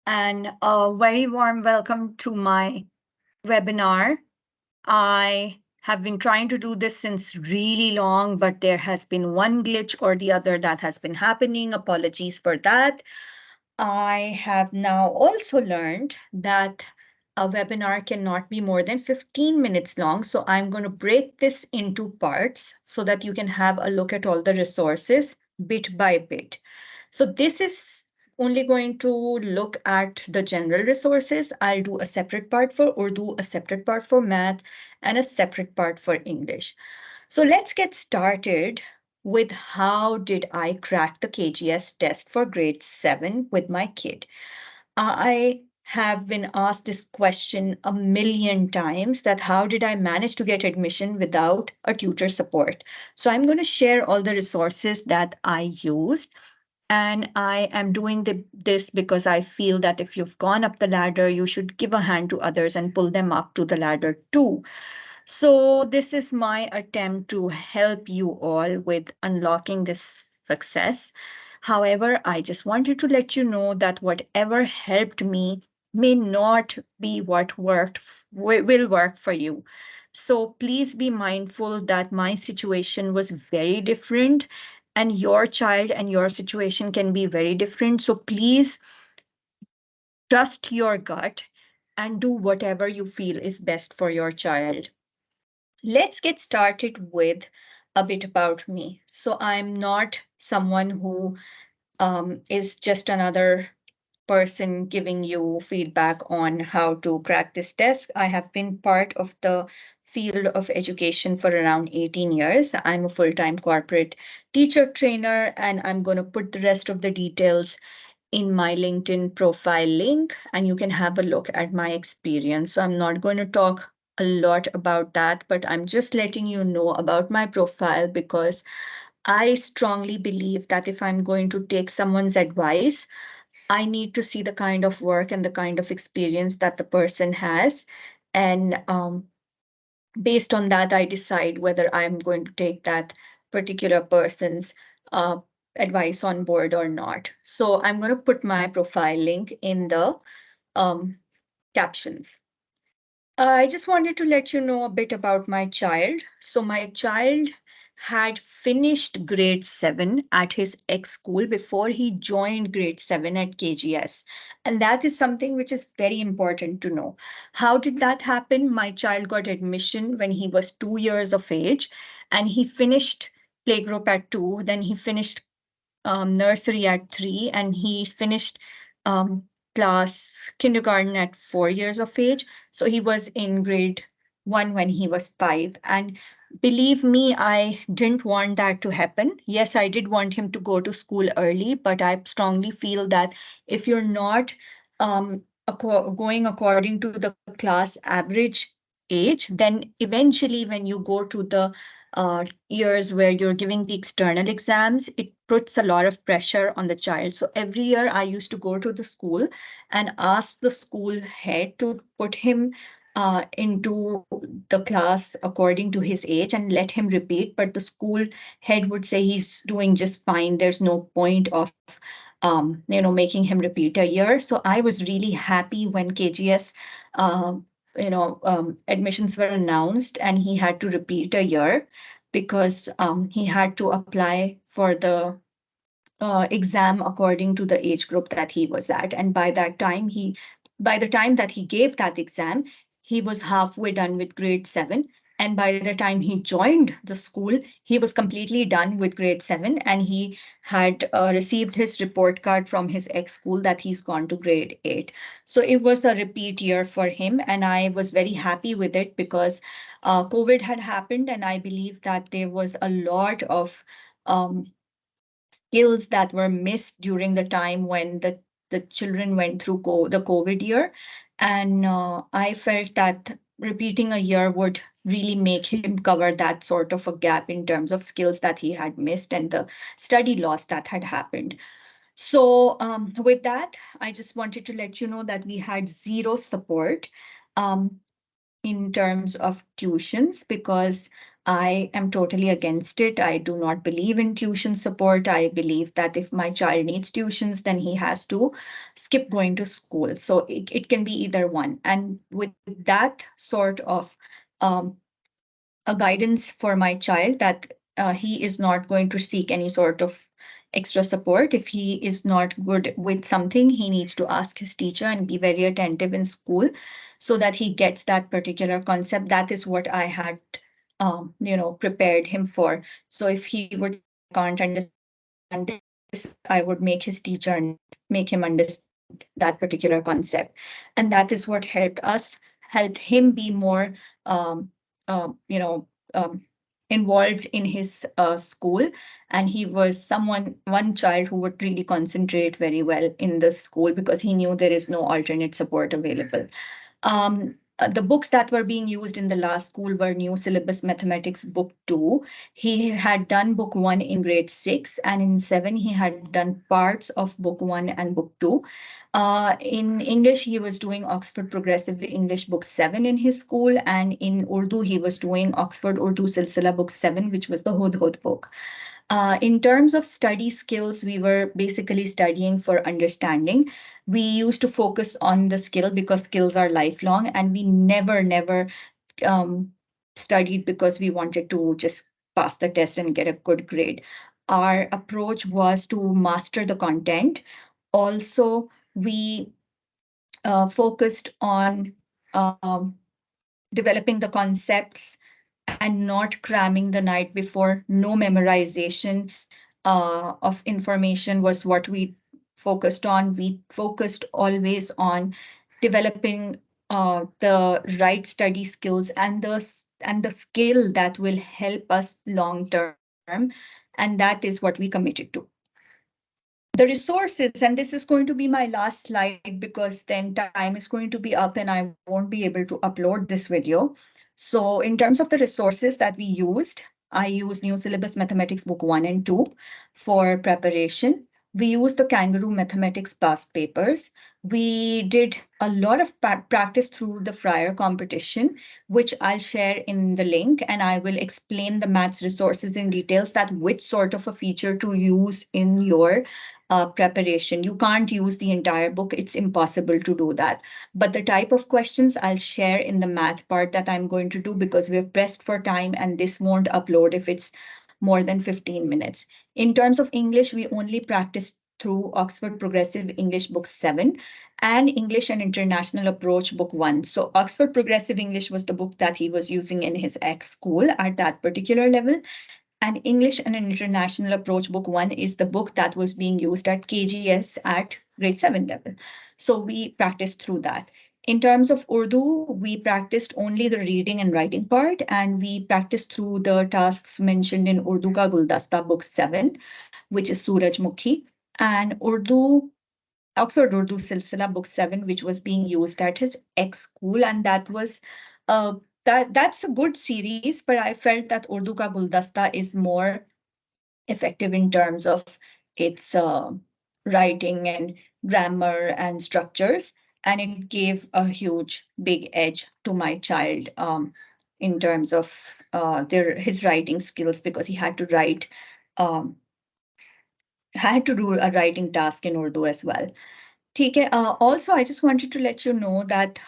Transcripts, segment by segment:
and a very warm welcome to my webinar. I have been trying to do this since really long, but there has been one glitch or the other that has been happening. Apologies for that. I have now also learned that a webinar cannot be more than 15 minutes long. So I'm going to break this into parts so that you can have a look at all the resources bit by bit. So this is only going to look at the general resources. I'll do a separate part for Urdu, a separate part for math, and a separate part for English. So let's get started with how did I crack the KGS test for grade 7 with my kid. I have been asked this question a million times that how did I manage to get admission without a tutor support? So I'm going to share all the resources that I used. And I am doing this because I feel that if you've gone up the ladder, you should give a hand to others and pull them up to the ladder too. So this is my attempt to help you all with unlocking this success. However, I just wanted to let you know that whatever helped me may not be what will work for you. So please be mindful that my situation was very different and your child and your situation can be very different. So please trust your gut and do whatever you feel is best for your child. Let's get started with a bit about me. So I'm not someone who is just another person giving you feedback on how to crack this test. I have been part of the field of education for around 18 years. I'm a full-time corporate teacher trainer, and I'm going to put the rest of the details in my LinkedIn profile link, and you can have a look at my experience. So I'm not going to talk a lot about that, but I'm just letting you know about my profile because I strongly believe that if I'm going to take someone's advice, I need to see the kind of work and the kind of experience that the person has. And based on that, I decide whether I'm going to take that particular person's uh, advice on board or not. So I'm going to put my profile link in the um, captions. I just wanted to let you know a bit about my child. So my child had finished grade 7 at his ex school before he joined grade 7 at KGS. And that is something which is very important to know. How did that happen? My child got admission when he was 2 years of age and he finished playgroup at 2. Then he finished nursery at 3 and he finished um, class kindergarten at 4 years of age. So he was in grade 1 when he was 5. And believe me, I didn't want that to happen. Yes, I did want him to go to school early, but I strongly feel that if you're not going according to the class average age, then eventually when you go to the years where you're giving the external exams, it puts a lot of pressure on the child. So every year I used to go to the school and ask the school head to put him into the class according to his age and let him repeat. But the school head would say he's doing just fine. There's no point of making him repeat a year. So I was really happy when KGS admissions were announced and he had to repeat a year because he had to apply for the exam according to the age group that he was at. And by the time that he gave that exam, he was halfway done with grade 7. And by the time he joined the school, he was completely done with grade 7. And he had received his report card from his ex school that he's gone to grade 8. So it was a repeat year for him. And I was very happy with it because COVID had happened. And I believe that there was a lot of um, skills that were missed during the time when the children went through the COVID year. And I felt that repeating a year would really make him cover that sort of a gap in terms of skills that he had missed and the study loss that had happened. So with that, I just wanted to let you know that we had zero support. In terms of tuitions because I am totally against it. I do not believe in tuition support. I believe that if my child needs tuitions, then he has to skip going to school. So it can be either one. And with that sort of um, a guidance for my child that he is not going to seek any sort of extra support. If he is not good with something, he needs to ask his teacher and be very attentive in school so that he gets that particular concept. That is what I had, prepared him for. So if he would say, I can't understand this, I would make his teacher make him understand that particular concept. And that is what helped him be more um, uh, you know, um, involved in his school. And he was one child who would really concentrate very well in the school because he knew there is no alternate support available. The books that were being used in the last school were New Syllabus Mathematics Book 2. He had done Book 1 in grade 6, and in 7, he had done parts of Book 1 and Book 2. In English, he was doing Oxford Progressive English Book 7 in his school, and in Urdu, he was doing Oxford Urdu Silsila Book 7, which was the Hudhud book. In terms of study skills, we were basically studying for understanding. We used to focus on the skill because skills are lifelong, and we never um, studied because we wanted to just pass the test and get a good grade. Our approach was to master the content. Also, we focused on developing the concepts and not cramming the night before. No memorization of information was what we focused on. We focused always on developing the right study skills and the skill that will help us long term, and that is what we committed to. The resources, and this is going to be my last slide because then time is going to be up and I won't be able to upload this video. So in terms of the resources that we used, I used New Syllabus Mathematics Book 1 and 2 for preparation. We used the Kangaroo Mathematics past papers. We did a lot of practice through the Friar competition, which I'll share in the link, and I will explain the maths resources in details, that which sort of a feature to use in your preparation. You can't use the entire book. It's impossible to do that. But the type of questions I'll share in the math part that I'm going to do, because we're pressed for time and this won't upload if it's more than 15 minutes. In terms of English, we only practice through Oxford Progressive English Book 7 and English and International Approach Book 1. So Oxford Progressive English was the book that he was using in his ex school at that particular level. And English and an International Approach Book 1 is the book that was being used at KGS at grade 7 level. So we practiced through that. In terms of Urdu, we practiced only the reading and writing part, and we practiced through the tasks mentioned in Urdu Ka Guldasta Book 7, which is Surajmukhi, and Oxford Urdu Silsila Book 7, which was being used at his ex school, and that was uh, that's a good series, but I felt that Urdu Ka Guldasta is more effective in terms of its writing and grammar and structures, and it gave a huge big edge to my child in terms of his writing skills, because he um, had to do a writing task in Urdu as well. ठीक है. Also, I just wanted to let you know that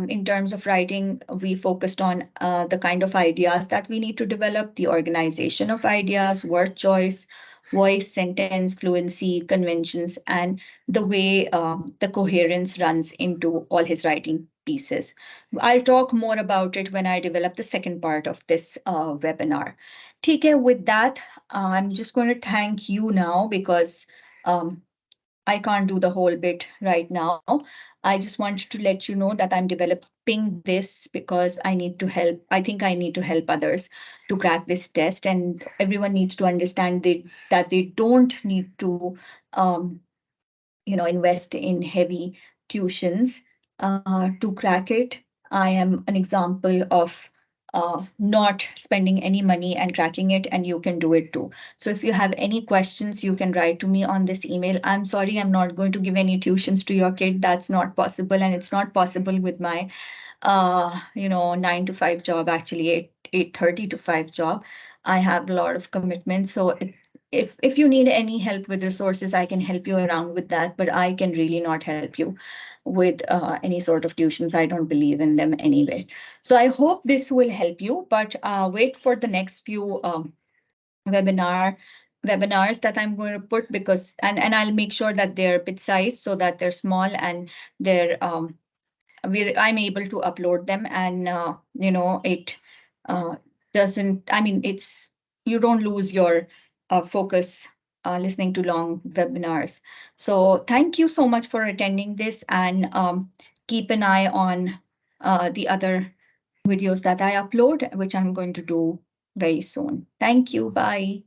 in terms of writing, we focused on the kind of ideas that we need to develop, the organization of ideas, word choice, voice, sentence, fluency, conventions, and the way the coherence runs into all his writing pieces. I'll talk more about it when I develop the second part of this webinar. ठीक है. With that, I'm just going to thank you now because um, I can't do the whole bit right now. I just wanted to let you know that I'm developing this because I need to help. I think I need to help others to crack this test, and everyone needs to understand that they don't need to um, invest in heavy tuitions to crack it. I am an example of not spending any money and cracking it, and you can do it too. So if you have any questions, you can write to me on this email. I'm sorry, I'm not going to give any tuitions to your kid. That's not possible, and it's not possible with my 9 to 5 job. Actually, 8:30 to 5 job. I have a lot of commitments. So if you need any help with resources, I can help you around with that, but I can really not help you with any sort of tuitions. I don't believe in them anyway. So I hope this will help you, but wait for the next few webinar webinars that I'm going to put, because and I'll make sure that they're bit sized so that they're small and they're I'm able to upload them, and it uh, doesn't, I mean, it's, you don't lose your focus listening to long webinars. So thank you so much for attending this, and keep an eye on the other videos that I upload, which I'm going to do very soon. Thank you. Bye.